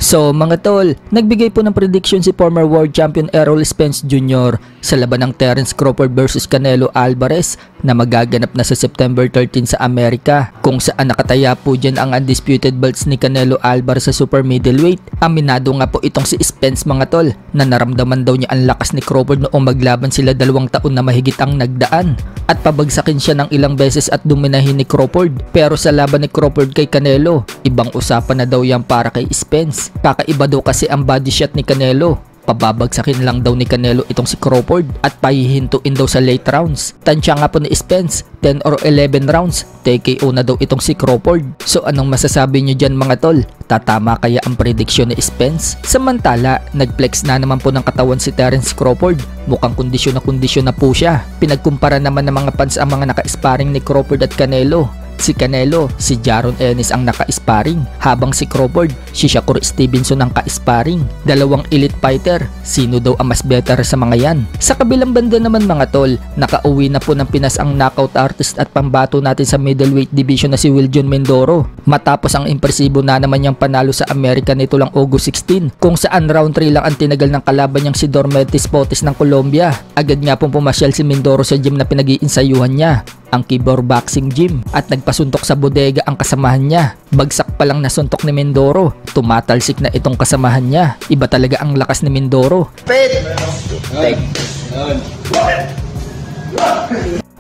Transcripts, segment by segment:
So mga tol, nagbigay po ng prediction si former world champion Errol Spence Jr. sa laban ng Terence Crawford versus Canelo Alvarez na magaganap na sa September 13 sa Amerika, kung saan nakataya po dyan ang undisputed belts ni Canelo Alvarez sa super middleweight. Aminado nga po itong si Spence mga tol na naramdaman daw niya ang lakas ni Crawford noong maglaban sila 2 taon na mahigit ang nagdaan at pabagsakin siya ng ilang beses at dominahin ni Crawford. Pero sa laban ni Crawford kay Canelo, ibang usapan na daw yan para kay Spence. Kakaiba daw kasi ang body shot ni Canelo. Pababagsakin lang daw ni Canelo itong si Crawford at pahihintuin daw sa late rounds. Tansya nga po ni Spence, 10 or 11 rounds, TKO na daw itong si Crawford. So anong masasabi nyo dyan mga tol? Tatama kaya ang prediksyon ni Spence? Samantala, nagflex na naman po ng katawan si Terence Crawford. Mukhang kondisyon na po siya. Pinagkumpara naman ng mga fans ang mga naka-sparring ni Crawford at Canelo. Si Canelo, si Jaron Ennis ang naka-sparring, habang si Crawford, si Shakur Stevenson ang ka-sparring. Dalawang elite fighter, sino daw ang mas better sa mga yan? Sa kabilang banda naman mga tol, nakauwi na po ng Pinas ang knockout artist at pambato natin sa middleweight division na si Wiljon Mindoro. Matapos ang impresibo na naman niyang panalo sa Amerika nito lang August 16, kung saan round 3 lang ang tinagal ng kalaban niyang si Dormetis Potis ng Colombia. Agad nga pong pumasyal si Mindoro sa gym na pinag-iinsayuhan niya, ang Kibor Boxing Gym, at nagpasuntok sa bodega ang kasamahan niya. Bagsak pa lang nasuntok ni Mindoro, tumatalsik na itong kasamahan niya. Iba talaga ang lakas ni Mindoro.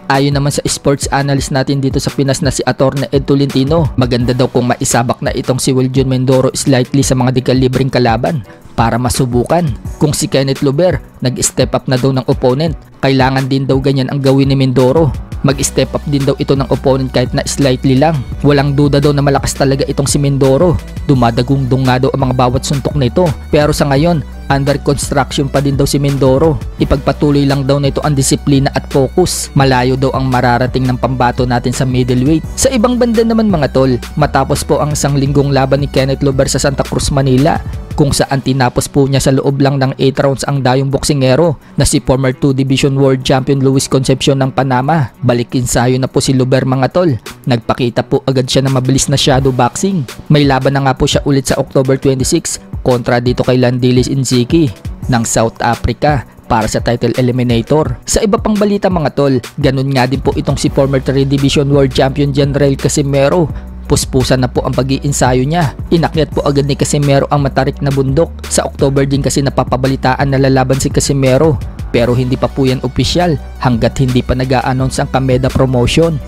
Ayon naman sa sports analyst natin dito sa Pinas na si Atty. Ed Tolentino, maganda daw kung maisabak na itong si Wiljon Mindoro slightly sa mga dekalibreng kalaban para masubukan. Kung si Kenneth Luber nag-step up na daw ng opponent, kailangan din daw ganyan ang gawin ni Mindoro. Mag-step up din daw ito ng opponent kahit na slightly lang. Walang duda daw na malakas talaga itong si Mindoro. Dumadagundong nga daw ang mga bawat suntok nito. Pero sa ngayon, under construction pa din daw si Mindoro. Ipagpatuloy lang daw nito ang disiplina at focus. Malayo daw ang mararating ng pambato natin sa middleweight. Sa ibang banda naman mga tol, matapos po ang isang linggong laban ni Kenneth Luber sa Santa Cruz, Manila, kung saan tinapos po niya sa loob lang ng 8 rounds ang dayong boksingero na si former 2 Division World Champion Luis Concepcion ng Panama. Balik ensayo na po si Luber mga tol. Nagpakita po agad siya ng mabilis na shadow boxing. May laban na nga po siya ulit sa October 26 kontra dito kay Landilis Nziki ng South Africa para sa title eliminator. Sa iba pang balita mga tol, ganun nga din po itong si former 3 Division World Champion General Casimero. Puspusan na po ang pag-iinsayo niya. Inakyat po agad ni Casimero ang matarik na bundok. Sa October din kasi napapabalitaan na lalaban si Casimero, pero hindi pa po yan opisyal hanggat hindi pa nag-a-announce ang Kameda promotion.